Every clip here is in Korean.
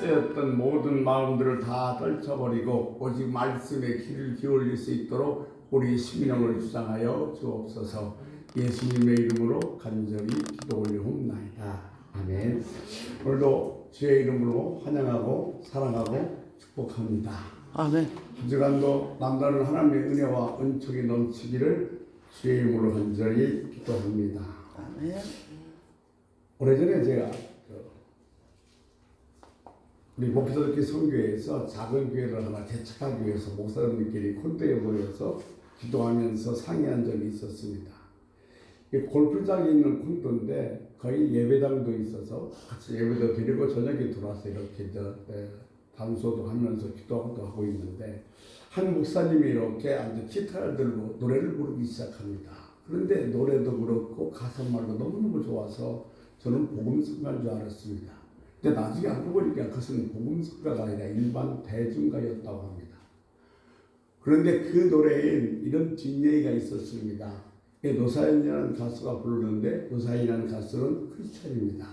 쓰였던 모든 마음들을 다 떨쳐버리고 오직 말씀에 귀를 기울일 수 있도록 우리 심령을 주장하여 주옵소서. 예수님의 이름으로 간절히 기도 올리옵나이다. 아멘. 오늘도 주의 이름으로 환영하고 사랑하고 축복합니다. 아멘. 한 주간도 남다른 하나님의 은혜와 은총이 넘치기를 주의 이름으로 간절히 기도합니다. 아멘. 오래전에 제가 우리 목표자들끼리 선교회에서 작은 교회를 하나 개척하기 위해서 목사님들끼리 콘도에 모여서 기도하면서 상의한 적이 있었습니다. 골프장에 있는 콘도인데 거의 예배당도 있어서 같이 예배도 드리고 저녁에 들어와서 이렇게 단소도 하면서 기도도 하고 있는데 한 목사님이 이렇게 앉아 기타를 들고 노래를 부르기 시작합니다. 그런데 노래도 그렇고 가사말도 너무너무 좋아서 저는 복음성가인 줄 알았습니다. 근데 나중에 알고 보니까 그것은 복음성가가 아니라 일반 대중가였다고 합니다. 그런데 그 노래에 이런 뒷얘기가 있었습니다. 노사연이라는 가수가 부르는데 노사연이라는 가수는 크리스찬입니다.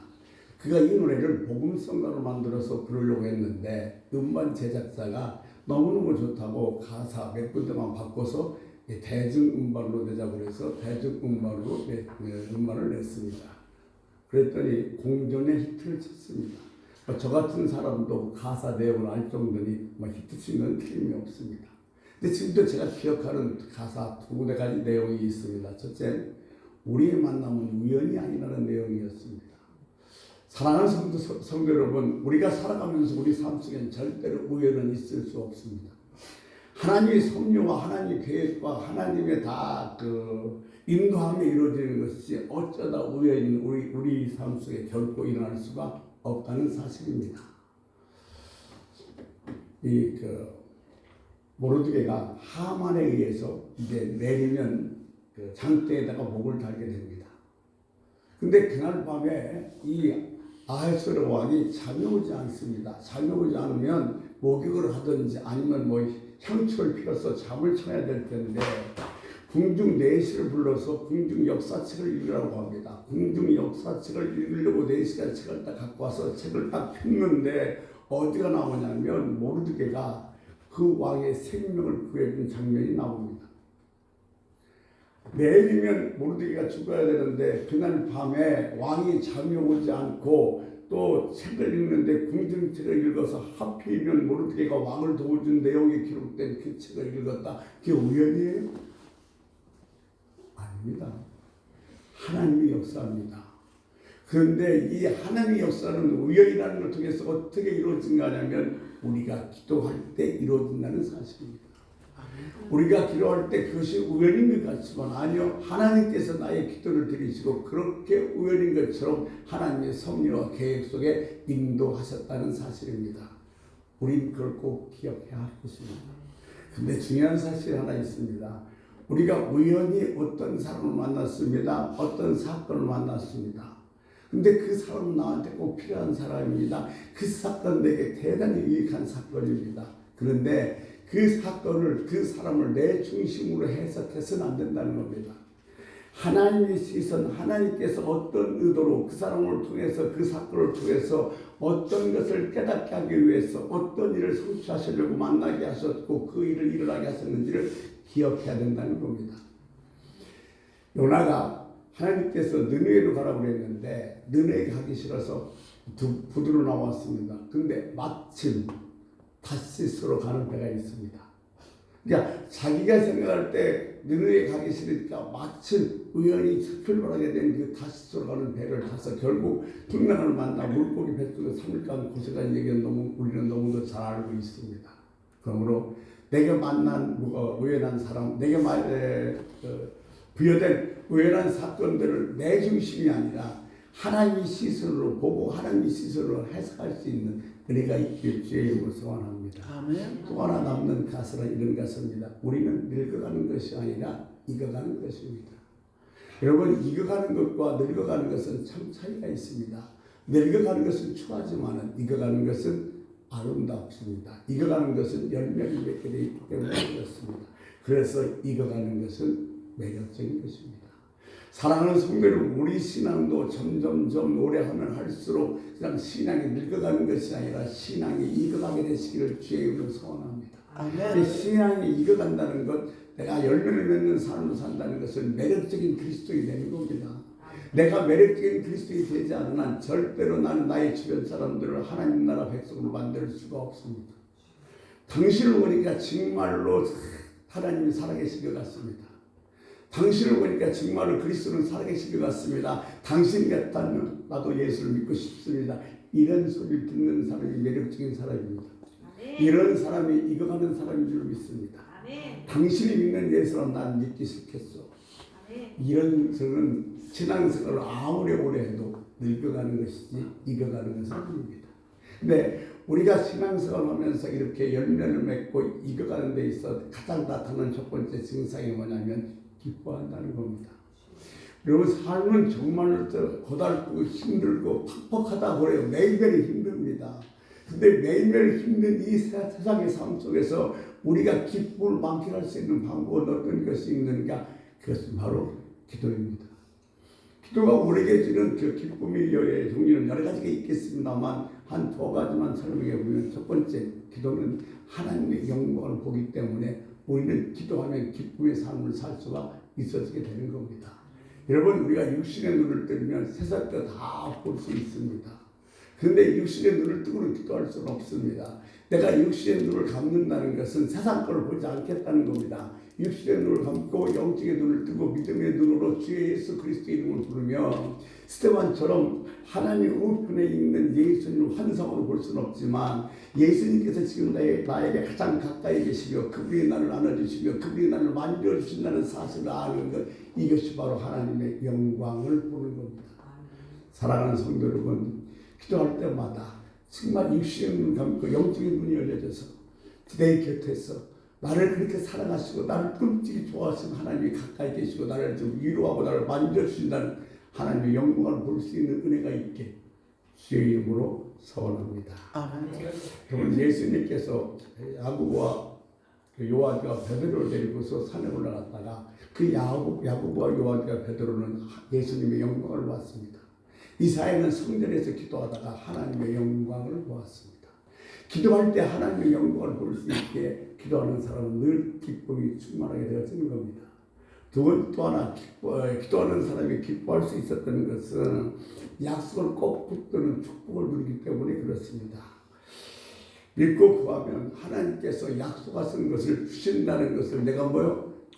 그가 이 노래를 복음성가로 만들어서 부르려고 했는데 음반 제작사가 너무너무 좋다고 가사 몇 군데만 바꿔서 대중음반으로 내자고 해서 대중음반으로 음반을 냈습니다. 그랬더니 공전의 히트를 쳤습니다. 저 같은 사람도 가사 내용을 알 정도니 히트친 건 틀림이 없습니다. 근데 지금도 제가 기억하는 가사 두 가지 내용이 있습니다. 첫째, 우리의 만남은 우연이 아니라는 내용이었습니다. 사랑하는 성도 여러분, 우리가 살아가면서 우리 삶 속엔 절대로 우연은 있을 수 없습니다. 하나님의 섭리와 하나님의 계획과 하나님의 인도함에 이루어지는 것이 어쩌다 우연히 우리 삶 속에 결코 일어날 수가 없다는 사실입니다. 모르드게가 하만에 의해서 이제 내리면 장대에다가 목을 달게 됩니다. 근데 그날 밤에 이 아하수에로 왕이 잠이 오지 않습니다. 잠이 오지 않으면 목욕을 하든지 아니면 향초를 피워서 잠을 청해야 될 텐데 궁중 내시를 불러서 궁중 역사책을 읽으라고 합니다. 궁중 역사책을 읽으려고 내시가 책을 딱 갖고 와서 책을 딱 폈는데 어디가 나오냐면 모르드게가 그 왕의 생명을 구해준 장면이 나옵니다. 내일이면 모르드게가 죽어야 되는데 그날 밤에 왕이 잠이 오지 않고 또 책을 읽는데 궁중책을 읽어서 하필이면 모르드게가 왕을 도와준 내용이 기록된 그 책을 읽었다. 그게 우연이에요? 아닙니다. 하나님의 역사입니다. 그런데 이 하나님의 역사는 우연이라는 걸 통해서 어떻게 이루어진가 하냐면 우리가 기도할 때 이루어진다는 사실입니다. 우리가 기도할 때 그것이 우연인 것 같지만 아니요, 하나님께서 나의 기도를 들으시고 그렇게 우연인 것처럼 하나님의 섭리와 계획 속에 인도하셨다는 사실입니다. 우린 그걸 꼭 기억해야 할 것입니다. 근데 중요한 사실이 하나 있습니다. 우리가 우연히 어떤 사람을 만났습니다. 어떤 사건을 만났습니다. 근데 그 사람은 나한테 꼭 필요한 사람입니다. 그 사건 내게 대단히 유익한 사건입니다. 그런데 그 사건을, 그 사람을 내 중심으로 해석해서는 안 된다는 겁니다. 하나님의 시선, 하나님께서 어떤 의도로 그 사람을 통해서, 그 사건을 통해서 어떤 것을 깨닫게 하기 위해서 어떤 일을 성취하시려고 만나게 하셨고 그 일을 일어나게 하셨는지를 기억해야 된다는 겁니다. 요나가 하나님께서 느느웨로 가라고 그랬는데 느느웨 가기 싫어서 부두로 나왔습니다. 근데 마침 다시스로 가는 배가 있습니다. 그러니까 자기가 생각할 때 느느웨 가기 싫으니까 마침 우연히 출발하게 된 그 다시스로 가는 배를 타서 결국 풍랑을 만나 물고기 뱃속에 3일간 고생한 얘기는 우리는 너무도 잘 알고 있습니다. 그러므로 내가 만난 우연한 사람, 내게 부여된 우연한 사건들을 내 중심이 아니라 하나님의 시선으로 보고 하나님의 시선으로 해석할 수 있는 은혜가 있길 주의 이름으로 소원합니다. 아멘. 또 하나 남는 가설은 이런 가설입니다. 우리는 늙어가는 것이 아니라 익어가는 것입니다. 여러분, 익어가는 것과 늙어가는 것은 참 차이가 있습니다. 늙어가는 것은 추하지만 익어가는 것은 아름답습니다. 익어가는 것은 열매를 맺게 되어 있기 때문에 그렇습니다. 그래서 익어가는 것은 매력적인 것입니다. 사랑하는 성도 여러분, 우리 신앙도 점점점 오래하면 할수록 그냥 신앙이 늙어가는 것이 아니라 신앙이 익어가게 되시기를 주의 이름으로 소원합니다. 아멘. 신앙이 익어간다는 것, 내가 열매를 맺는 삶을 산다는 것은 매력적인 그리스도인이 되는 겁니다. 내가 매력적인 그리스도인이 되지 않는 한 절대로 나는 나의 주변 사람들을 하나님 나라 백성으로 만들 수가 없습니다. 당신을 보니까 정말로 하나님이 살아계신 것 같습니다. 당신을 보니까 정말로 그리스도는 살아계신 것 같습니다. 당신 같다면 나도 예수를 믿고 싶습니다. 이런 소리를 듣는 사람이 매력적인 사람입니다. 이런 사람이 익어가는 사람인 줄 믿습니다. 당신이 믿는 예수는 난 믿기 싫겠어. 이런 저는 신앙생활을 아무리 오래 해도 늙어가는 것이지 익어가는 것은 아닙니다. 근데 우리가 신앙생활을 하면서 이렇게 열매를 맺고 익어가는 데 있어 가장 나타나는 첫 번째 증상이 뭐냐면 기뻐한다는 겁니다. 여러분, 삶은 정말 고달프고 힘들고 팍팍하다 그래요. 매일매일 힘듭니다. 근데 매일매일 힘든 이 세상의 삶 속에서 우리가 기쁨을 만끽할 수 있는 방법은 어떤 것이 있는가? 그것은 바로 기도입니다. 기도가 우리에게 주는 그 기쁨의 종류는 여러 가지가 있겠습니다만 한 두 가지만 설명해 보면, 첫 번째, 기도는 하나님의 영광을 보기 때문에 우리는 기도하면 기쁨의 삶을 살 수가 있어지게 되는 겁니다. 여러분, 우리가 육신의 눈을 뜨면 세상 것 다 볼 수 있습니다. 그런데 육신의 눈을 뜨고는 기도할 수는 없습니다. 내가 육신의 눈을 감는다는 것은 세상 걸 보지 않겠다는 겁니다. 육신의 눈을 감고 영적의 눈을 뜨고 믿음의 눈으로 주 예수 그리스도의 이름을 부르며 스테반처럼 하나님 우편에 있는 예수님을 환상으로 볼 수는 없지만 예수님께서 지금 나에게 가장 가까이 계시며 그분이 나를 안아주시며 그분이 나를 만져주신다는 사실을 아는 것, 이것이 바로 하나님의 영광을 보는 겁니다. 사랑하는 성도 여러분, 기도할 때마다 정말 육신의 눈을 감고 영적인 눈이 열려져서 내 곁에서 나를 그렇게 사랑하시고 나를 끔찍이 좋아하시는 하나님이 가까이 계시고 나를 좀 위로하고 나를 만져주신다는 하나님의 영광을 볼 수 있는 은혜가 있게 주의 이름으로 소원합니다. 그러면 예수님께서 야고보와 요한과 베드로를 데리고서 산에 올라갔다가 그 야고보와 요한과 베드로는 예수님의 영광을 보았습니다. 이사야는 성전에서 기도하다가 하나님의 영광을 보았습니다. 기도할 때 하나님의 영광을 볼 수 있게 기도하는 사람은 늘 기쁨이 충만하게 되어지는 겁니다. 또 하나 기도하는 사람이 기뻐할 수 있었던 것은 약속을 꼭 붙드는 축복을 누리기 때문에 그렇습니다. 믿고 구하면 하나님께서 약속하신 것을 주신다는 것을 내가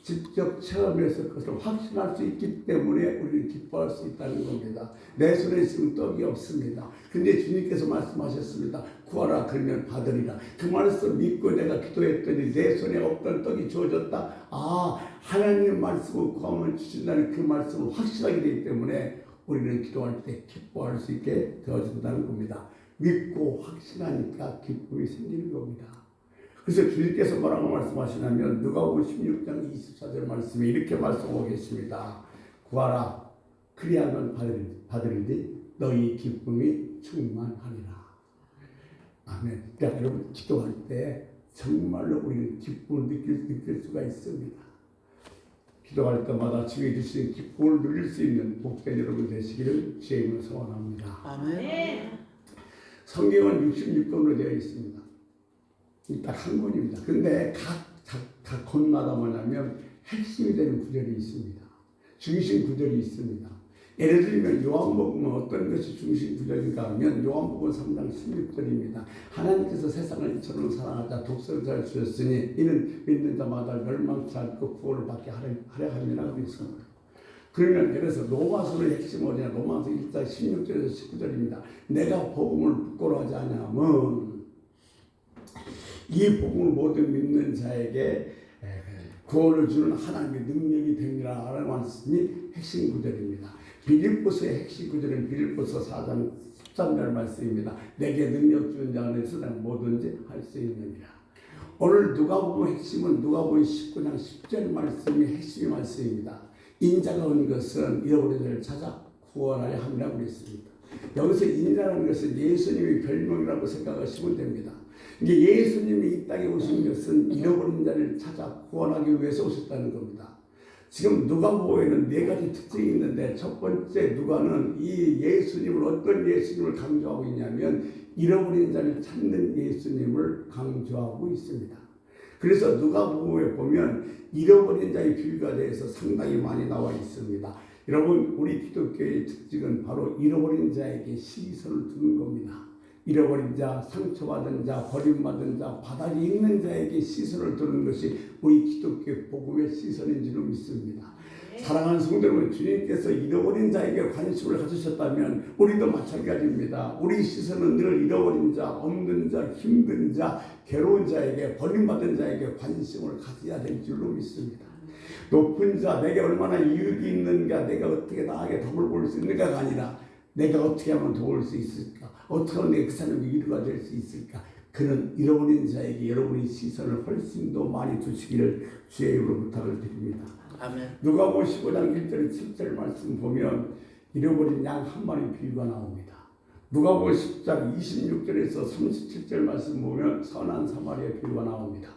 직접 체험해서 그것을 확신할 수 있기 때문에 우리는 기뻐할 수 있다는 겁니다. 내 손에 지금 떡이 없습니다. 근데 주님께서 말씀하셨습니다. 구하라 그러면 받으리라. 그 말씀 믿고 내가 기도했더니 내 손에 없던 떡이 주어졌다. 하나님 말씀을 구하면 주신다는 그 말씀을 확실하게 되기 때문에 우리는 기도할 때 기뻐할 수 있게 되어진다는 겁니다. 믿고 확신하니까 기쁨이 생기는 겁니다. 그래서 주님께서 뭐라고 말씀하시냐면 누가복음 16장 24절 말씀에 이렇게 말씀하고 계십니다. 구하라 그리하면 받으리니 너희 기쁨이 충만하리라. 아멘. 그러니까 여러분, 기도할 때 정말로 우리는 기쁨을 느낄 수가 있습니다. 기도할 때마다 주의 주신 기쁨을 누릴 수 있는 복된 여러분 되시기를 주의 이름으로 소원합니다. 아멘. 성경은 66권으로 되어 있습니다. 딱 한 권입니다. 그런데 각 권마다 뭐냐면 핵심이 되는 구절이 있습니다. 중심 구절이 있습니다. 예를 들면 요한복음은 어떤 것이 중심 구절인가 하면 요한복음 3장 16절입니다. 하나님께서 세상을 이처럼 사랑하자 독생자를 주셨으니 이는 믿는 자마다 멸망치 않고 구원을 받게 하려 함이라고 되어 있습니다. 그러면 예를 들어서 로마서의 핵심은 어디냐? 로마서 1장 16절에서 19절입니다. 내가 복음을 부끄러워하지 않으면 이 복음을 모든 믿는 자에게 구원을 주는 하나님의 능력이 됩니다. 라는 말씀이 핵심 구절입니다. 빌립보서의 핵심 구절은 빌립보서 4장 13절 말씀입니다. 내게 능력 주는 자 안에서 내가 뭐든지 할 수 있느니라. 오늘 누가복음 핵심은 누가복음 19장 10절 말씀이 핵심의 말씀입니다. 인자가 온 것은 잃어버린 자를 찾아 구원하려 함이라고 그랬습니다. 여기서 인자라는 것은 예수님의 별명이라고 생각하시면 됩니다. 이게 예수님이 이 땅에 오신 것은 잃어버린 자를 찾아 구원하기 위해서 오셨다는 겁니다. 지금 누가복음에는 네 가지 특징이 있는데 첫 번째 누가는 이 예수님을 어떤 예수님을 강조하고 있냐면 잃어버린 자를 찾는 예수님을 강조하고 있습니다. 그래서 누가복음에 보면 잃어버린 자의 비유가 대해서 상당히 많이 나와 있습니다. 여러분 우리 기독교의 특징은 바로 잃어버린 자에게 시선을 두는 겁니다. 잃어버린 자, 상처받은 자, 버림받은 자, 바닥에 있는 자에게 시선을 두는 것이 우리 기독교 복음의 시선인 줄 믿습니다. 사랑하는 성도 여러분, 주님께서 잃어버린 자에게 관심을 가지셨다면 우리도 마찬가지입니다. 우리 시선은 늘 잃어버린 자, 없는 자, 힘든 자, 괴로운 자에게, 버림받은 자에게 관심을 가져야 될 줄로 믿습니다. 높은 자, 내게 얼마나 이익이 있는가, 내가 어떻게 나에게 덕을 볼 수 있는가가 아니라 내가 어떻게 하면 도울 수 있을까? 어떻게 하면 내가 그 사람에게 위로가 될 수 있을까? 그는 잃어버린 자에게 여러분의 시선을 훨씬 더 많이 두시기를 주의 이름으로 부탁을 드립니다. 아멘. 누가복음 15장 1절 7절 말씀 보면 잃어버린 양 한 마리 비유가 나옵니다. 누가복음 10장 26절에서 37절 말씀 보면 선한 사마리아 비유가 나옵니다.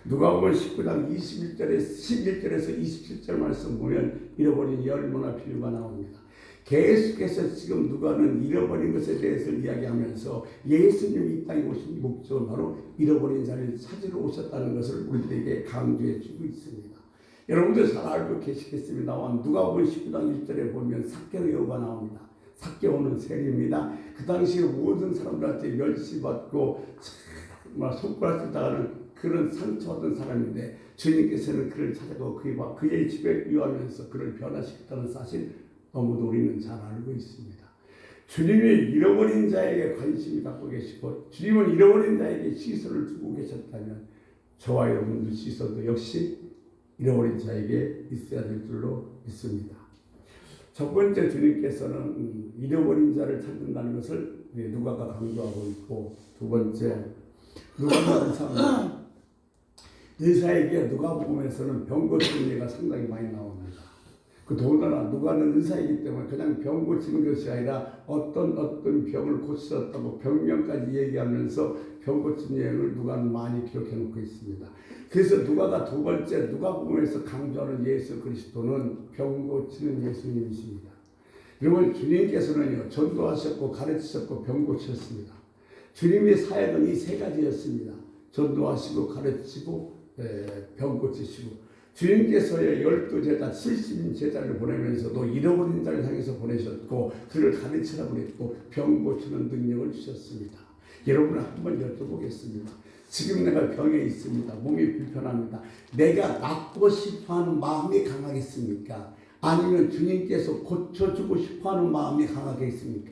누가복음 19장 11절에서 27절 말씀 보면 잃어버린 열 문화 비유가 나옵니다. 계속해서 지금 누가는 잃어버린 것에 대해서 이야기하면서 예수님이 이 땅에 오신 목적은 바로 잃어버린 자를 찾으러 오셨다는 것을 우리들에게 강조해 주고 있습니다. 여러분들 잘 알고 계시겠습니다만 누가복음 19장 1절에 보면 삭개오 여우가 나옵니다. 삭개오는 세리입니다. 그 당시에 모든 사람들한테 멸시받고 정말 손가락질 당하는 그런 상처받은 사람인데 주님께서는 그를 찾아가고 그의 집에 유하면서 그를 변화시켰다는 사실 너무도 우리는 잘 알고 있습니다. 주님이 잃어버린 자에게 관심이 갖고 계시고 주님은 잃어버린 자에게 시선을 두고 계셨다면 저와 여러분들 시선도 역시 잃어버린 자에게 있어야 될 줄로 믿습니다. 첫 번째 주님께서는 잃어버린 자를 찾는다는 것을 누가가 강조하고 있고 두 번째 누가가 의사입니다. 의사에게 누가복음에서는 병 고치는 예가 상당히 많이 나옵니다. 그 더군다나 누가는 의사이기 때문에 그냥 병 고치는 것이 아니라 어떤 병을 고치셨다고 병명까지 얘기하면서 병 고치는 예를 누가는 많이 기록해 놓고 있습니다. 그래서 누가가 두 번째 누가복음에서 강조하는 예수 그리스도는 병 고치는 예수님이십니다. 여러분 주님께서는요 전도하셨고 가르치셨고 병 고치셨습니다. 주님의 사역은 이 세 가지였습니다. 전도하시고 가르치고 병 고치시고 주님께서의 12제자 70인 제자를 보내면서도 잃어버린 자를 향해서 보내셨고 그를 가르치라고 그랬고 병 고치는 능력을 주셨습니다. 여러분을 한번 여쭤보겠습니다. 지금 내가 병에 있습니다. 몸이 불편합니다. 내가 낫고 싶어하는 마음이 강하겠습니까? 아니면 주님께서 고쳐주고 싶어하는 마음이 강하겠습니까?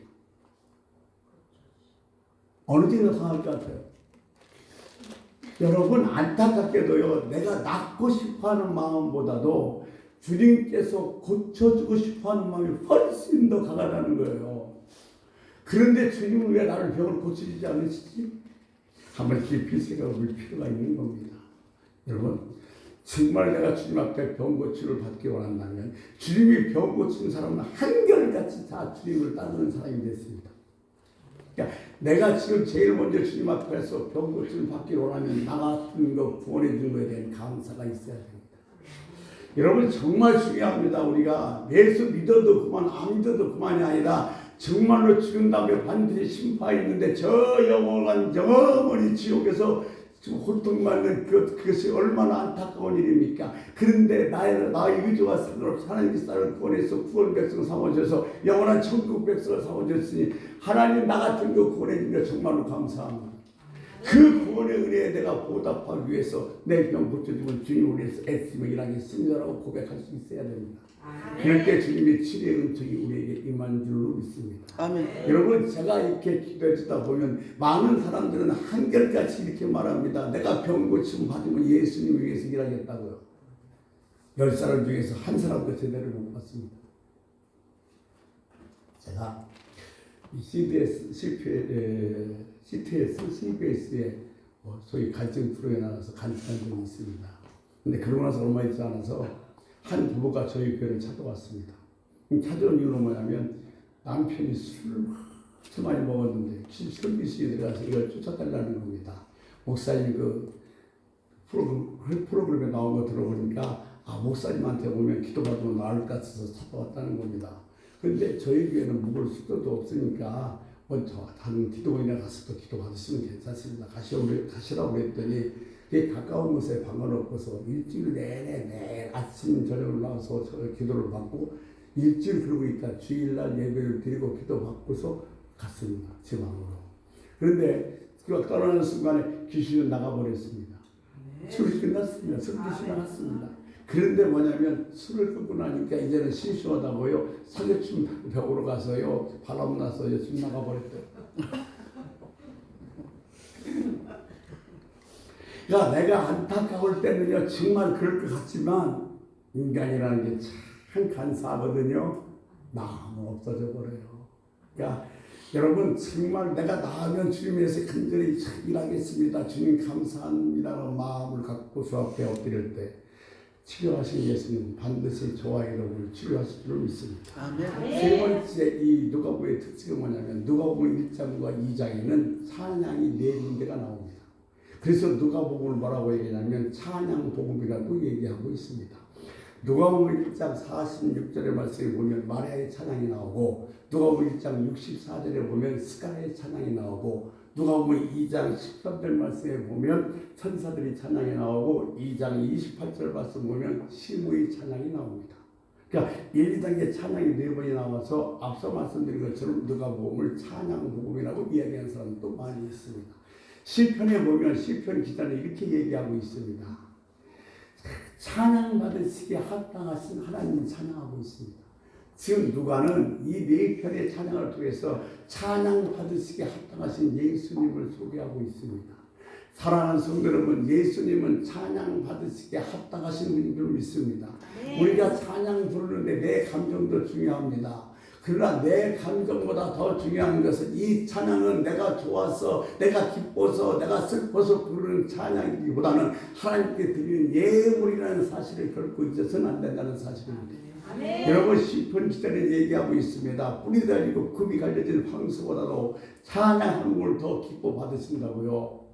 어느 게 더 강할 것 같아요? 여러분 안타깝게도요 내가 낫고 싶어하는 마음보다도 주님께서 고쳐주고 싶어하는 마음이 훨씬 더 강하다는 거예요. 그런데 주님은 왜 나를 병을 고쳐주지 않으시지? 한번 깊이 생각해 볼 필요가 있는 겁니다. 여러분 정말 내가 주님 앞에 병 고치를 받기 원한다면 주님이 병 고치는 사람은 한결같이 다 주님을 따르는 사람이 됐습니다. 그러니까 내가 지금 제일 먼저 주님 앞에서 병 고침을 받기 원하면 나 같은 거 구원해 준 거에 대한 감사가 있어야 됩니다. 여러분 정말 중요합니다. 우리가 예수 믿어도 그만 안 믿어도 그만이 아니라 정말로 죽은 다음에 반드시 심판이 있는데 저 영원한 영원히 지옥에서 지금 고통받는 그것이 얼마나 안타까운 일입니까? 그런데 나의 의지와 스스로 하나님께서 나를 구원해서 구원 백성 삼아주셔서 영원한 천국 백성을 삼아주셨으니 하나님 나 같은 거 구원해 주니까 정말로 감사합니다. 그 구원의 은혜에 내가 보답하기 위해서 내 병 고쳐주면 주님을 위해서 애쓰며 일하겠습니다라고 고백할 수 있어야 됩니다. 그럴 때 주님의 치료의 은총이 우리에게 임한 줄로 믿습니다. 아멘. 여러분 제가 이렇게 기도해주다 보면 많은 사람들은 한결같이 이렇게 말합니다. 내가 병 고침 받으면 예수님을 위해서 일하겠다고요. 10사람 중에서 한 사람도 제대로 못 봤습니다. 제가 CBS에 소위 갈등 프로에 나가서 간증한 적이 있습니다. 근데 그러고 나서 얼마 있지 않아서 한 부부가 저희 교회를 찾아왔습니다. 찾아온 이유는 뭐냐면 남편이 술을 많이 먹었는데 술비수에 들어가서 이걸 쫓아달라는 겁니다. 목사님 그 프로그램에 나온 거 들어보니까 목사님한테 오면 기도받으면 나을 것 같아서 찾아왔다는 겁니다. 그런데 저희 교회는 묵을 수도 없으니까 다른 기도원에 가서 또 기도받으시면 괜찮습니다. 가시라고 그랬더니 그게 가까운 곳에 방은 없어서 일주일 내내 매일 아침 저녁을 나와서 기도를 받고 일주일 그러고 있다 주일날 예배를 드리고 기도받고서 갔습니다. 지방으로. 그런데 그가 떠나는 순간에 귀신은 나가버렸습니다. 술이 끝났습니다. 술귀신 나갔습니다. 그런데 뭐냐면 술을 끊고 나니까 이제는 심심하다고요. 사격춤 벽으로 가서요. 바람 나서요. 집 나가버렸대요. 야, 내가 안타까울 때는요. 정말 그럴 것 같지만 인간이라는 게 참 간사하거든요. 마음은 없어져 버려요. 그러니까 여러분 정말 내가 나으면 주님 위해서 간절히 일하겠습니다. 주님 감사합니다라는 마음을 갖고 주 앞에 엎드릴 때 치료하신 예수님 반드시 저와 여러분을 치료하실 줄 믿습니다. 아멘. 세 번째 이 누가복음의 특징은 뭐냐면 누가복음 1장과 2장에는 찬양이 네 군데가 나옵니다. 그래서 누가복음을 뭐라고 얘기하냐면 찬양복음이라고 얘기하고 있습니다. 누가복음 1장 46절의 말씀에 보면 마리아의 찬양이 나오고 누가복음 1장 64절에 보면 스가랴의 찬양이 나오고 누가복음 2장 13절 말씀에 보면 천사들이 찬양이 나오고 2장 28절 말씀 보면 시므의 찬양이 나옵니다. 그러니까 1, 2장의 찬양이 네 번이 나와서 앞서 말씀드린 것처럼 누가복음을 찬양복음이라고 이야기하는 사람도 많이 있습니다. 시편에 보면 시편 기자는 이렇게 얘기하고 있습니다. 찬양받으시기에 합당하신 하나님을 찬양하고 있습니다. 지금 누가는 이 네 편의 찬양을 통해서 찬양받으시기에 합당하신 예수님을 소개하고 있습니다. 사랑하는 성도 여러분, 예수님은 찬양받으시기에 합당하신 분인 줄 믿습니다. 우리가 찬양 부르는데 내 감정도 중요합니다. 그러나 내 감정보다 더 중요한 것은 이 찬양은 내가 좋아서, 내가 기뻐서, 내가 슬퍼서 부르는 찬양이기보다는 하나님께 드리는 예물이라는 사실을 결코 잊어서는 안 된다는 사실입니다. 여러분 시편 기자는 얘기하고 있습니다. 뿌리 달리고 금이 갈려진 황소보다도 찬양하는 걸 더 기뻐 받으신다고요.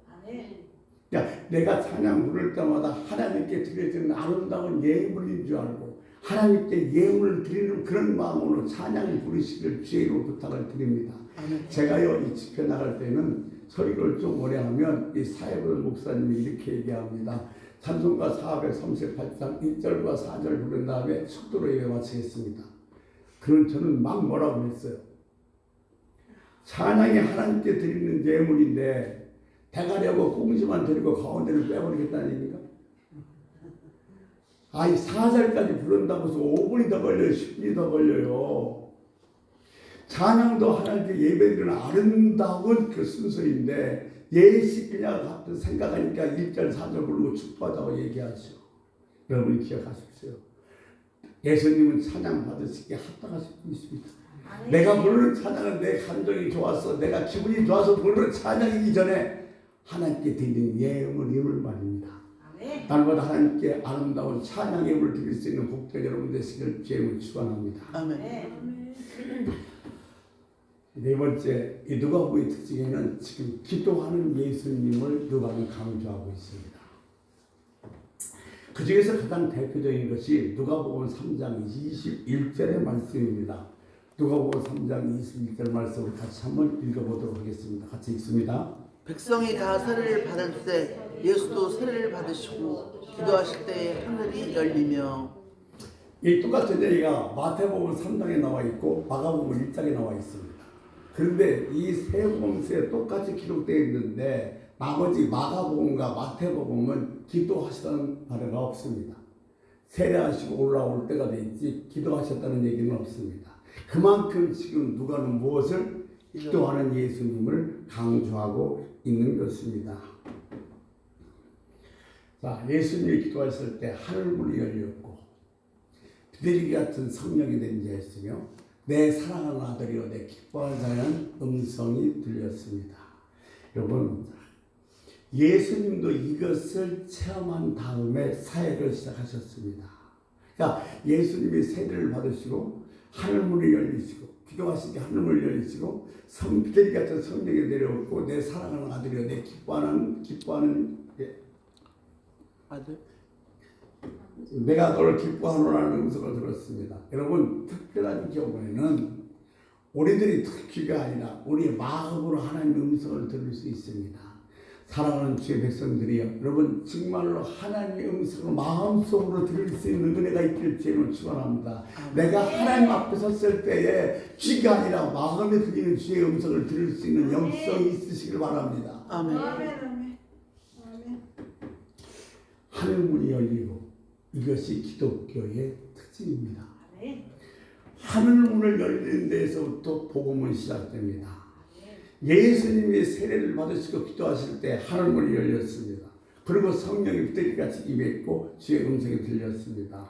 그러니까 내가 찬양 부를 때마다 하나님께 드려지는 아름다운 예물인 줄 알고 하나님께 예물을 드리는 그런 마음으로 찬양 부르시기를 주의로 부탁을 드립니다. 제가요 이 집회 나갈 때는 설교를 좀 오래 하면 이 사회부의 목사님이 이렇게 얘기합니다. 찬송가 438장 1절과 4절 부른 다음에 속도로 예배 마치겠습니다. 그럼 저는 막 뭐라고 했어요. 찬양이 하나님께 드리는 예물인데 대가리하고 꽁지만 드리고 가운데를 빼버리겠다는 얘기인가? 아니 4절까지 부른다고 해서 5분이 더 걸려요. 10분이 더 걸려요. 찬양도 하나님께 예배드리는 아름다운 그 순서인데 예식그냥 같은 생각하니까 1절 4절 부르고 축복하자고 얘기하죠. 여러분이 기억하십시오. 예수님은 찬양 받으시기에 합당하신 분이십니다. 내가 부르는 찬양은 내 감정이 좋아서 내가 기분이 좋아서 부르는 찬양이기 전에 하나님께 드리는 예물임을 말입니다. 날마다 하나님께 아름다운 찬양 예물을 드릴 수 있는 복된 여러분 되시기를 주님을 축원합니다. 아멘. 네 번째, 이 누가복음의 특징에는 지금 기도하는 예수님을 누가는 강조하고 있습니다. 그 중에서 가장 대표적인 것이 누가복음 3장 21절의 말씀입니다. 누가복음 3장 21절 말씀을 같이 한번 읽어보도록 하겠습니다. 같이 읽습니다. 백성이 다 세례를 받을 때 예수도 세례를 받으시고 기도하실 때 하늘이 열리며. 이 똑같은 얘기가 마태복음 3장에 나와 있고 마가복음 1장에 나와 있습니다. 그런데 이 세 복음서에 똑같이 기록되어 있는데 나머지 마가복음과 마태복음은 기도하시다는 바가 없습니다. 세례하시고 올라올 때가 되지 기도하셨다는 얘기는 없습니다. 그만큼 지금 누가는 무엇을? 기도하는 예수님을 강조하고 있는 것입니다. 자, 예수님이 기도하셨을 때 하늘문이 열렸고 비둘기 같은 성령이 된 자였으며 내 사랑하는 아들이여 내 기뻐하는 자는 음성이 들렸습니다. 여러분, 예수님도 이것을 체험한 다음에 사역을 시작하셨습니다. 그러니까 예수님이 세례를 받으시고 하늘문이 열리시고 기도하실 때 하늘문이 열리시고 비둘기 같은 성령이 내려오고 내 사랑하는 아들이여 내 기뻐하는 아들 내가 너를 기뻐하노라는 음성을 들었습니다. 여러분, 특별한 경우에는 우리들이 듣기가 아니라 우리의 마음으로 하나님의 음성을 들을 수 있습니다. 사랑하는 주의 백성들이여, 여러분 정말로 하나님의 음성을 마음속으로 들을 수 있는 은혜가 있기를 주님을 축원합니다. 내가 하나님 앞에 섰을 때에 귀가 아니라 마음에 들리는 주의 음성을 들을 수 있는 영성이 있으시길 바랍니다. 아멘. 하늘문이 열리고, 이것이 기독교의 특징입니다. 하늘문을 열리는 데에서부터 복음은 시작됩니다. 예수님이 세례를 받으시고 기도하실 때 하늘문이 열렸습니다. 그리고 성령이 부대기같이 임했고 주의 음성이 들렸습니다.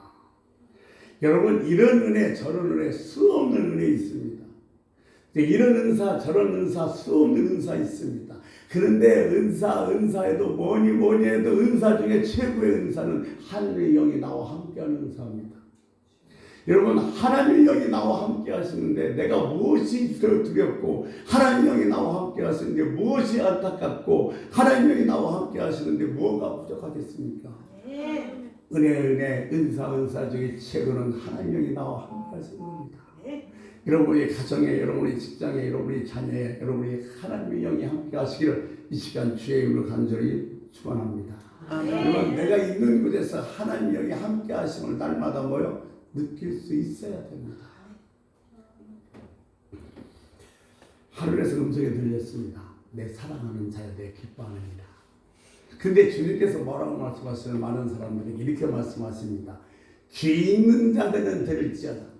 여러분, 이런 은혜 저런 은혜 수없는 은혜 있습니다. 이런 은사 저런 은사 수없는 은사 있습니다. 그런데 은사에도 뭐니 해도 은사 중에 최고의 은사는 하늘의 영이 나와 함께하는 은사입니다. 여러분, 하나님의 영이 나와 함께 하시는데 내가 무엇이 두렵고, 하나님의 영이 나와 함께 하시는데 무엇이 안타깝고, 하나님의 영이 나와 함께 하시는데 뭐가 부족하겠습니까? 은혜 은사 중에 최고는 하나님의 영이 나와 함께 하시는 겁니다. 여러분의 가정에, 여러분의 직장에, 여러분의 자녀에, 여러분의 하나님의 영이 함께 하시기를 이 시간 주의 이름으로 간절히 축원합니다. 여러분, 내가 있는 곳에서 하나님의 영이 함께 하심을 날마다 느낄 수 있어야 됩니다. 하늘에서 음성이 들렸습니다. 내 사랑하는 자여, 내 기뻐하느니라. 근데 주님께서 뭐라고 말씀하시는 많은 사람들에게 이렇게 말씀하십니다. 귀 있는 자들은 들을지어다.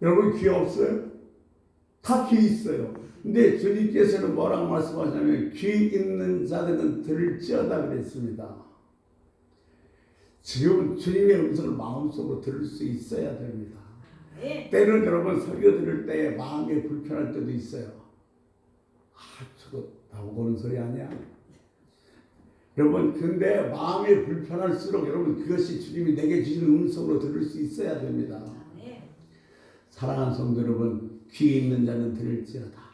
여러분, 귀 없어요? 다 귀 있어요. 근데 주님께서는 뭐라고 말씀하시냐면 귀 있는 자들은 들을지어다 그랬습니다. 지금 주님의 음성을 마음속으로 들을 수 있어야 됩니다. 때는 여러분 설교 들을 때 마음이 불편할 때도 있어요. 저거 나보고 오는 소리 아니야? 여러분, 근데 마음이 불편할수록 여러분 그것이 주님이 내게 주시는 음성으로 들을 수 있어야 됩니다. 사랑하는 성도 여러분, 귀 있는 자는 들을지어다.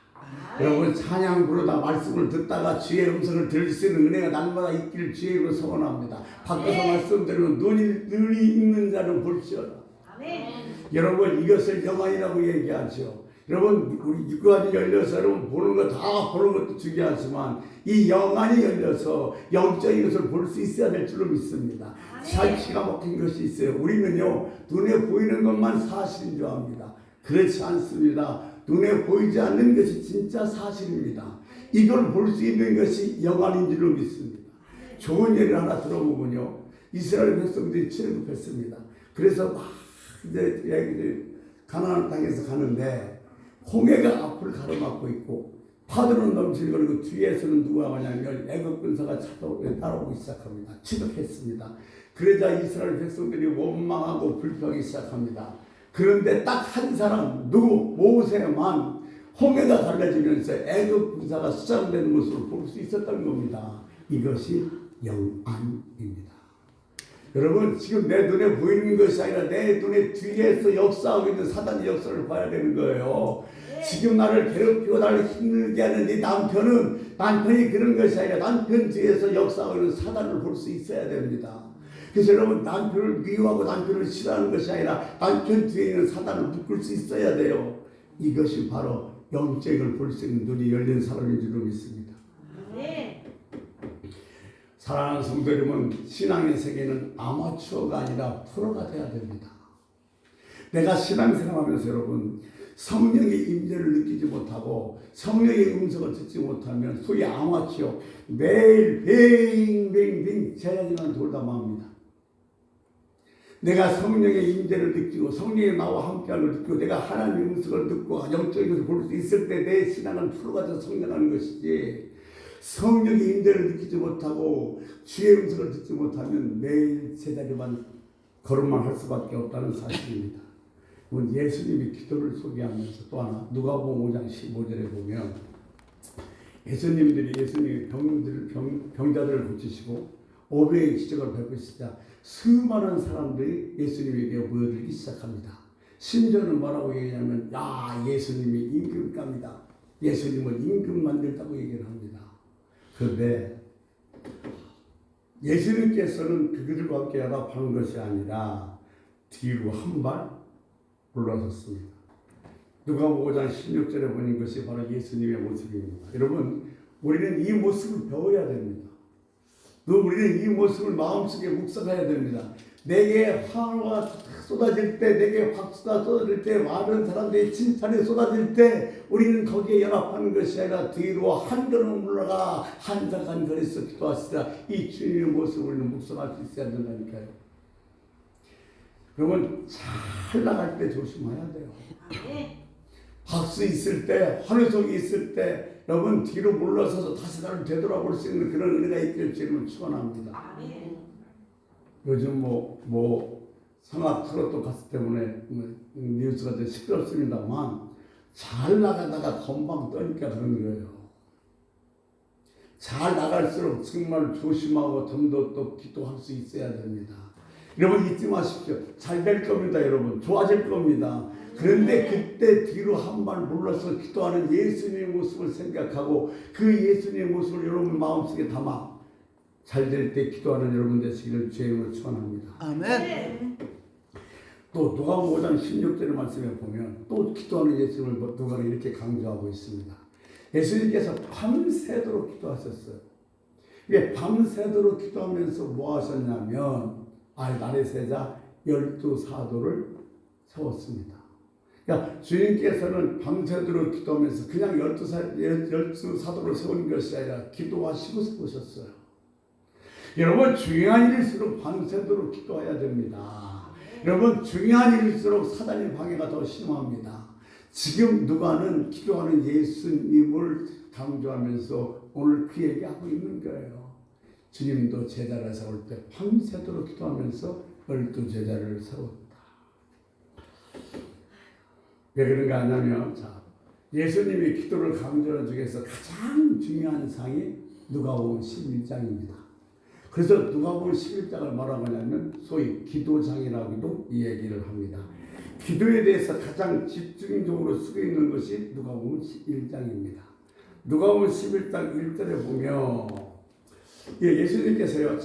여러분, 찬양 부르다 말씀을 듣다가 주의 음성을 들을 수 있는 은혜가 날마다 있기를 주의 이름으로 소원합니다. 밖에서 말씀드리면 눈이 있는 자는 볼지어다. 여러분, 이것을 영안이라고 얘기하죠. 여러분, 우리 육안이 열려서 여러분 보는 거 다 보는 것도 중요하지만 이 영안이 열려서 영적인 것을 볼 수 있어야 될 줄로 믿습니다. 잘 기가 막힌 것이 있어요. 우리는요, 눈에 보이는 것만 사실인 줄 압니다. 그렇지 않습니다. 눈에 보이지 않는 것이 진짜 사실입니다. 이걸 볼 수 있는 것이 영안인 줄로 믿습니다. 좋은 예를 하나 들어보면요, 이스라엘 백성들이 출애굽했습니다. 그래서 막 이제 가나안 땅에서 가는데 홍해가 앞을 가로막고 있고 파도는 넘실거리고 뒤에서는 누가 가냐면 애굽 군사가 따라오기 시작합니다. 추격했습니다. 그러자 이스라엘 백성들이 원망하고 불평하기 시작합니다. 그런데 딱 한 사람, 모세만 홍해가 갈라지면서 애굽 군사가 수장되는 모습을 볼 수 있었던 겁니다. 이것이 영안입니다. 여러분, 지금 내 눈에 보이는 것이 아니라 내 눈에 뒤에서 역사하고 있는 사단의 역사를 봐야 되는 거예요. 지금 나를 괴롭히고 나를 힘들게 하는 이 남편이 그런 것이 아니라 남편 뒤에서 역사하고 있는 사단을 볼 수 있어야 됩니다. 그래서 여러분, 남편을 미워하고 남편을 싫어하는 것이 아니라 남편 뒤에 있는 사단을 묶을 수 있어야 돼요. 이것이 바로 영적을 볼 수 있는 눈이 열린 사람인 줄로 믿습니다. 사랑하는 성도 여러분, 신앙의 세계는 아마추어가 아니라 프로가 돼야 됩니다. 내가 신앙생활하면서 여러분, 성령의 임재를 느끼지 못하고 성령의 음성을 듣지 못하면 소위 아마추어, 매일 뱅뱅뱅 제자지만 돌다 맙니다. 내가 성령의 임재를 느끼고 성령이 나와 함께하는 걸 느끼고 내가 하나님의 음성을 듣고 영적인 것을 볼 수 있을 때 내 신앙은 프로가 돼서 성장하는 것이지, 성령의 임재를 느끼지 못하고 주의 음성을 듣지 못하면 매일 제자리만 걸음만 할 수밖에 없다는 사실입니다. 예수님이 기도를 소개하면서 또 하나 누가복음 5장 15절에 보면 예수님이 병자들을 고치시고 500의 기적을 베푸시자 수많은 사람들이 예수님에게 모여들기 시작합니다. 심지어는 뭐라고 얘기하냐면, 야, 예수님이 임금감이다. 예수님은 임금 만들다고 얘기를 합니다. 그런데 예수님께서는 그들과 함께 연합하는 것이 아니라 뒤로 한 발 물러섰습니다. 누가복음 5장 16절에 보는 것이 바로 예수님의 모습입니다. 여러분, 우리는 이 모습을 배워야 됩니다. 또 우리는 이 모습을 마음속에 묵상해야 됩니다. 내게 화가 쏟아질 때, 내게 박수가 쏟아질 때, 많은 사람들의 칭찬이 쏟아질 때 우리는 거기에 연합하는 것이 아니라 뒤로 한 걸음 물러가 한적한 거리에서 기도하시라. 이 주님의 모습을 우리는 묵상할 수 있어야 된다니까요. 여러분, 잘 나갈 때 조심해야 돼요. 박수 있을 때, 환호성이 있을 때 여러분 뒤로 물러서서 다시 나를 되돌아볼 수 있는 그런 은혜가 있길 주님은 축원합니다. 요즘 성악 트로트 가수 때문에 뉴스가 좀 시끄럽습니다만 잘 나가다가 건방 떠니까 그런 거예요. 잘 나갈수록 정말 조심하고 좀 더 또 기도할 수 있어야 됩니다. 여러분 잊지 마십시오. 잘 될 겁니다. 여러분 좋아질 겁니다. 그런데 그때 뒤로 한 발 물러서 기도하는 예수님의 모습을 생각하고 그 예수님의 모습을 여러분 마음속에 담아 잘 될 때 기도하는 여러분 되시기를 주의 이름으로 축원합니다. 아멘. 또 누가복음 5장 16절의 말씀에 보면 또 기도하는 예수님을 누가는 이렇게 강조하고 있습니다. 예수님께서 밤새도록 기도하셨어요. 이게 밤새도록 기도하면서 뭐 하셨냐면 날의 세자 12사도를 세웠습니다. 그러니까 주님께서는 밤새도록 기도하면서 그냥 12사도를 세운 것이 아니라 기도하시고 세우셨어요. 여러분 중요한 일일수록 밤새도록 기도해야 됩니다. 여러분 중요한 일일수록 사단의 방해가 더 심합니다. 지금 누가는 기도하는 예수님을 강조하면서 오늘 그 얘기하고 있는 거예요. 주님도 제자를 세울 때 밤새도록 기도하면서 12제자를 세웠다. 왜 그런가 하냐면 예수님이 기도를 강조하는 중에서 가장 중요한 상이 누가복음 11장입니다. 그래서 누가복음 11장을 뭐라고 하냐면 소위 기도장이라고도 이 얘기를 합니다. 기도에 대해서 가장 집중적으로 쓰고 있는 것이 누가복음 11장입니다. 누가복음 11장 1절에 보면 예수님께서요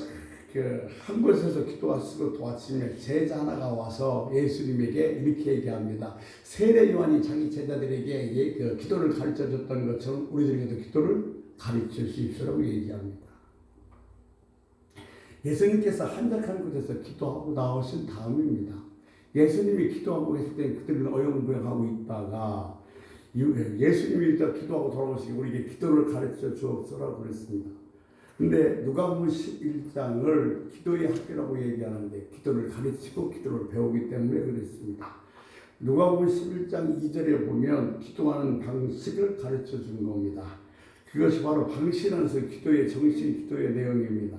한 곳에서 기도하시고 도와치며 제자 하나가 와서 예수님에게 이렇게 얘기합니다. 세례 요한이 자기 제자들에게 기도를 가르쳐 줬던 것처럼 우리들에게도 기도를 가르쳐 주십시오라고 얘기합니다. 예수님께서 한적한 곳에서 기도하고 나오신 다음입니다. 예수님이 기도하고 계실 때 그들은 어영부영하고 있다가 예수님이 일단 기도하고 돌아오시기 우리에게 기도를 가르쳐 주옵소서라고 그랬습니다. 근데 누가복음 11장을 기도의 학교라고 얘기하는데 기도를 가르치고 기도를 배우기 때문에 그랬습니다. 누가복음 11장 2절에 보면 기도하는 방식을 가르쳐 준 겁니다. 그것이 바로 방신하면서 기도의 정신, 기도의 내용입니다.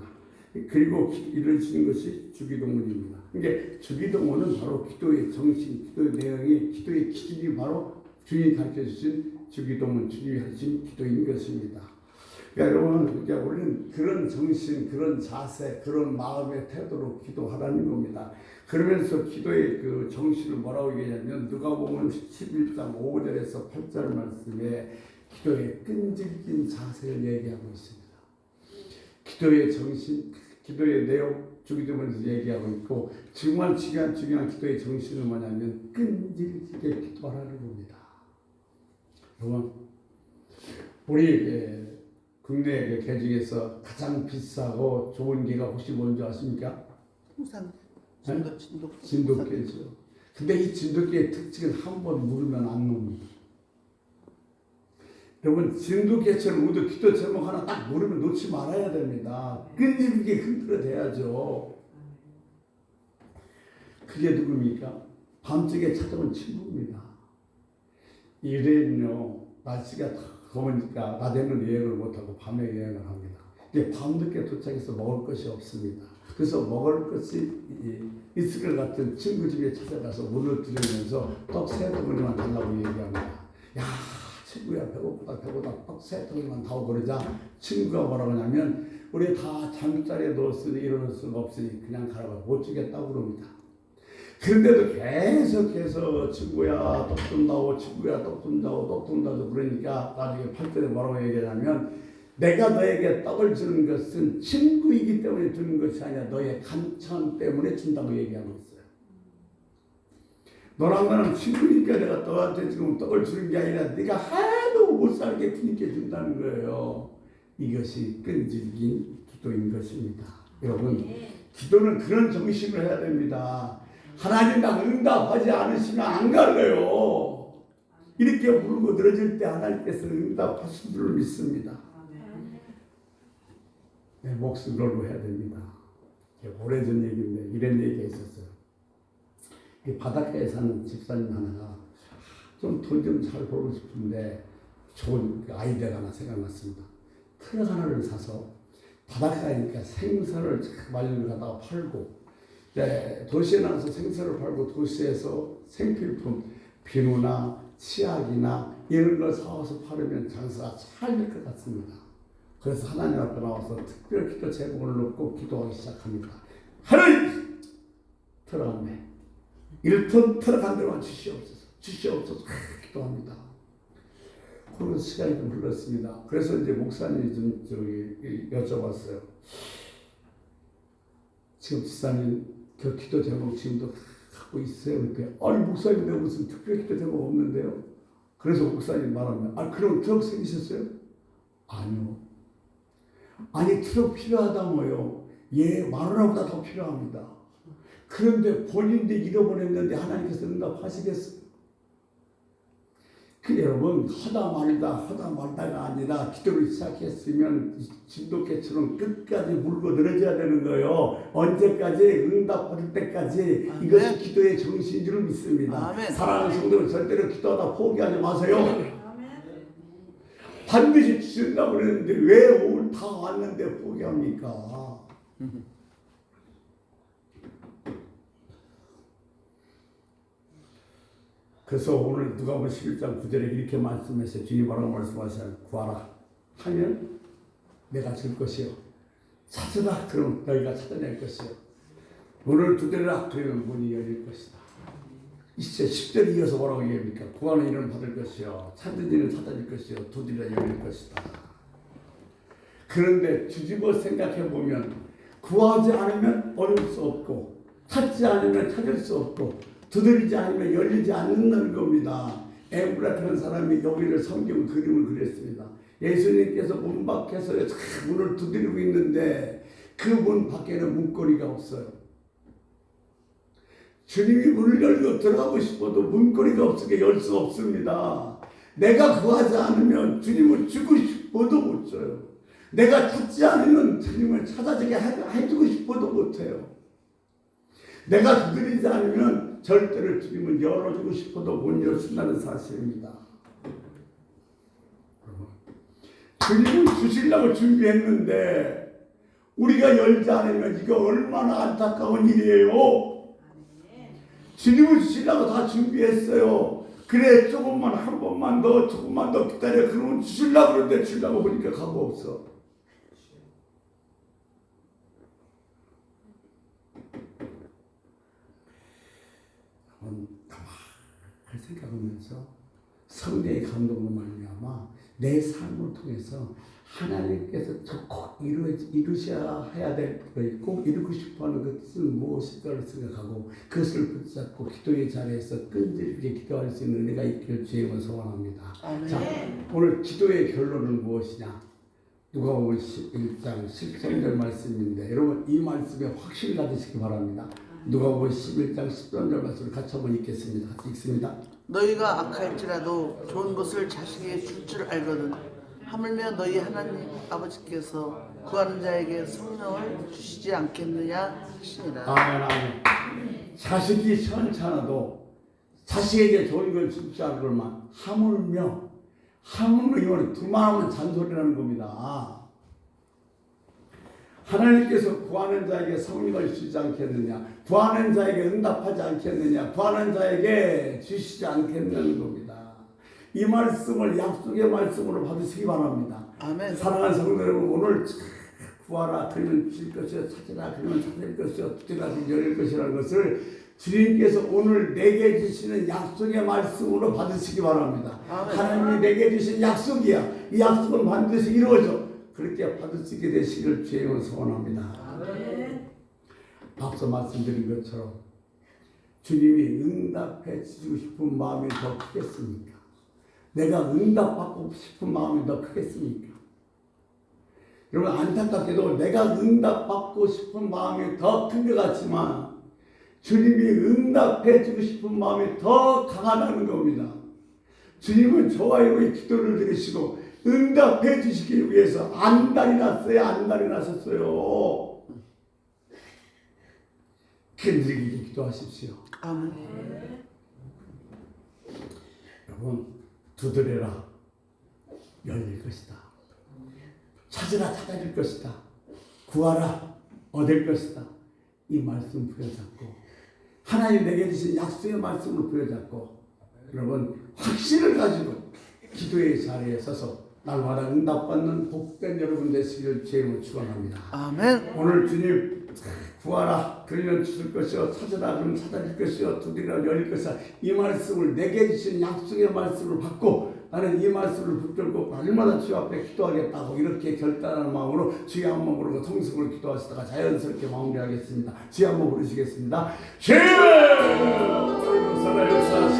그리고 이루어지는 것이 주기도문입니다. 그러니까 주기도문은 바로 기도의 정신, 기도의 내용이 기도의 기준이 바로 주님이 가르쳐 주신 주기도문, 주님이 하신 기도인 것입니다. 그러니까 여러분, 우리는 그런 정신, 그런 자세, 그런 마음의 태도로 기도하라는 겁니다. 그러면서 기도의 그 정신을 뭐라고 얘기하냐면 누가복음 11장 5절에서 8절 말씀에 기도의 끈질긴 자세를 얘기하고 있습니다. 기도의 정신, 기도의 내용, 주기도문에서 얘기하고 있고 정말 중요한 기도의 정신은 뭐냐면 끈질기게 기도하라는 겁니다. 여러분, 우리 국내 개 중에서 가장 비싸고 좋은 개가 혹시 뭔지 아십니까? 통상 진돗개죠. 근데 이 진돗개의 특징은 한 번 물으면 안 놉니다. 여러분 진돗개처럼 우리도 기도 제목 하나 딱 물으면 놓지 말아야 됩니다. 끈질기게 흔들어대야죠. 그게 누굽니까? 밤중에 찾아온 친구입니다. 이래는요 날씨가 더우니까 낮에는 여행을 못하고 밤에 여행을 합니다. 이제 밤늦게 도착해서 먹을 것이 없습니다. 그래서 먹을 것이 있을 것 같은 친구 집에 찾아가서 문을 두드리면서 떡 3덩어리만 달라고 얘기합니다. 야 친구야 배고프다 떡 3덩어리만 다오 그러자 친구가 뭐라고 하냐면 우리 다 잠자리에 넣었으니 일어날 수가 없으니 그냥 가라고 못 주겠다고 그럽니다. 그런데도 계속해서 친구야 떡 좀 나오 친구야 떡 좀 나오 떡 좀 나오 그러니까 나중에 8절에 뭐라고 얘기하냐면 내가 너에게 떡을 주는 것은 친구이기 때문에 주는 것이 아니라 너의 간청 때문에 준다고 얘기하고 있어요. 너랑 나는 친구니까 내가 너한테 지금 떡을 주는 게 아니라 네가 하도 못 살게 주님께 준다는 거예요. 이것이 끈질긴 기도인 것입니다. 여러분, 기도는 그런 정신을 해야 됩니다. 하나님과 응답하지 않으시면 안 갈래요. 이렇게 물고 늘어질 때 하나님께서 응답하신 줄 믿습니다. 내 몫을 걸고 해야 됩니다. 오래전 얘기인데 이런 얘기가 있었어요. 이 바닷가에 사는 집사님 하나가 좀 돈 좀 잘 벌고 싶은데 좋은 아이디어가 하나 생각났습니다. 트럭 하나를 사서 바닷가니까 생선을 말려 가다가 팔고, 도시에 나가서 생선을 팔고 도시에서 생필품, 비누나 치약이나 이런 걸 사와서 팔으면 장사가 잘 될 것 같습니다. 그래서 하나님 앞에 나와서 특별 기도 제목을 놓고 기도하기 시작합니다. 하나님! 트럭 한 대, 1톤 트럭 한 대만 주시옵소서 기도합니다. 그러면서 시간이 좀 흘렀습니다. 그래서 이제 목사님이 좀 여쭤봤어요. 지금 집사님 그 기도 제목 지금도 갖고 있어요? 그랬더니 아니 목사님 내가 무슨 특별 기도 제목 없는데요? 그래서 목사님 말합니다. 아 그럼 트럭 생기셨어요? 아니요. 아니 트럭 필요하다며요. 예, 마누라보다 더 필요합니다. 그런데 본인도 잃어버렸는데 하나님께서 응답하시겠어요? 여러분 하다 말다가 아니라 기도를 시작했으면 진돗개처럼 끝까지 물고 늘어져야 되는 거예요. 언제까지? 응답받을 때까지. 아멘. 이것이 기도의 정신인 줄 믿습니다. 아멘. 사랑하는 성도들 절대로 기도하다 포기하지 마세요. 아멘. 반드시 주신다고 그랬는데 왜 오늘 다 왔는데 포기합니까? 그래서 오늘 누가복음 11장 9절에 이렇게 말씀했어요. 주님 뭐라고 말씀하셔요? 구하라 하면 내가 줄 것이요. 찾으라 그러면 너희가 찾아낼 것이요. 문을 두드리라 그러면 문이 열릴 것이다. 이제 10절 이어서 뭐라고 얘기합니까? 구하는 이는 받을 것이요. 찾는 이는 찾아질 것이요. 두드리라 열릴 것이다. 그런데 뒤집어 생각해 보면 구하지 않으면 얻을 수 없고 찾지 않으면 찾을 수 없고 두드리지 않으면 열리지 않는다는 겁니다. 엠브라트라는 사람이 여기를 성경 그림을 그렸습니다. 예수님께서 문 밖에서 문을 두드리고 있는데 그 문 밖에는 문고리가 없어요. 주님이 문을 열고 들어가고 싶어도 문고리가 없으니까 열 수가 없습니다. 내가 구하지 않으면 주님을 주고 싶어도 못 줘요. 내가 찾지 않으면 주님을 찾아주게 해주고 싶어도 못해요. 내가 두드리지 않으면 절대로 주님을 열어주고 싶어도 못 열신다는 사실입니다. 주님을 주시려고 준비했는데 우리가 열지 않으면 이거 얼마나 안타까운 일이에요. 주님을 주시려고 다 준비했어요. 그래 조금만 한 번만 더 조금만 더 기다려. 그러면 주시려고 그러는데 주려고 보니까 가고 없어. 가만히 생각하면서 성령의 감동으로 말미암아 내 삶을 통해서 하나님께서 꼭 이루셔야 해야 될 것, 꼭 이루고 싶어하는 것은 무엇일까를 생각하고 그것을 붙잡고 기도의 자리에서 끈질기게 기도할 수 있는 은혜가 있기를 주님을 소원합니다. 자, 오늘 기도의 결론은 무엇이냐? 누가복음 11장 13절 말씀인데 여러분 이 말씀에 확신을 가지시기 바랍니다. 누가복음 11장 13절 말씀을 같이 한번 읽겠습니다. 같이 읽습니다. 너희가 악할지라도 좋은 것을 자식에게 줄 줄 알거든 하물며 너희 하나님 아버지께서 구하는 자에게 성령을 주시지 않겠느냐 하시니라. 아멘 아멘. 자식이 시원찮아도 자식에게 좋은 걸 줄 줄 알고만 하물며 이거는 두말하면 잔소리라는 겁니다. 하나님께서 구하는 자에게 성령을 주시지 않겠느냐, 구하는 자에게 응답하지 않겠느냐, 구하는 자에게 주시지 않겠느냐는 겁니다. 이 말씀을 약속의 말씀으로 받으시기 바랍니다. 아멘. 사랑하는 성도 여러분, 오늘 구하라 그러면 주실 것이요, 찾으라 그러면 찾을 것이요, 두드리라 그러면 열릴 것이라는 것을 주님께서 오늘 내게 주시는 약속의 말씀으로 받으시기 바랍니다. 아멘. 하나님이 내게 주신 약속이야. 이 약속은 반드시 이루어져. 그렇게 받을 수 있게 되시기를 주의 이름으로 소원합니다. 앞서 말씀드린 것처럼 주님이 응답해 주시고 싶은 마음이 더 크겠습니까? 내가 응답받고 싶은 마음이 더 크겠습니까? 여러분, 안타깝게도 내가 응답받고 싶은 마음이 더 큰 것 같지만 주님이 응답해 주고 싶은 마음이 더 강하다는 겁니다. 주님은 저와 여러분의 기도를 들으시고 응답해 주시기 위해서 안달이 났어요. 안달이 나셨어요. 견디게 기도하십시오. 아멘. 여러분, 두드려라 열릴 것이다. 찾으라 찾아질 것이다. 구하라 얻을 것이다. 이 말씀 부여잡고 하나님 내게 주신 약속의 말씀을 부여잡고 여러분 확신을 가지고 기도의 자리에 서서 날마다 응답받는 복된 여러분 되시기를 주님으로 축원합니다. 아멘. 오늘 주님 구하라 그러면 주실 것이요 찾으라 그러면 찾아질 것이요 두드리라 열릴 것이다. 이 말씀을 내게 주신 약속의 말씀을 받고 나는 이 말씀을 붙들고 날마다 주 앞에 기도하겠다고 이렇게 결단하는 마음으로 주의 한번 부르고 통성으로 기도하시다가 자연스럽게 마무리하겠습니다. 주의 한번 부르시겠습니다. 주여! 살아요.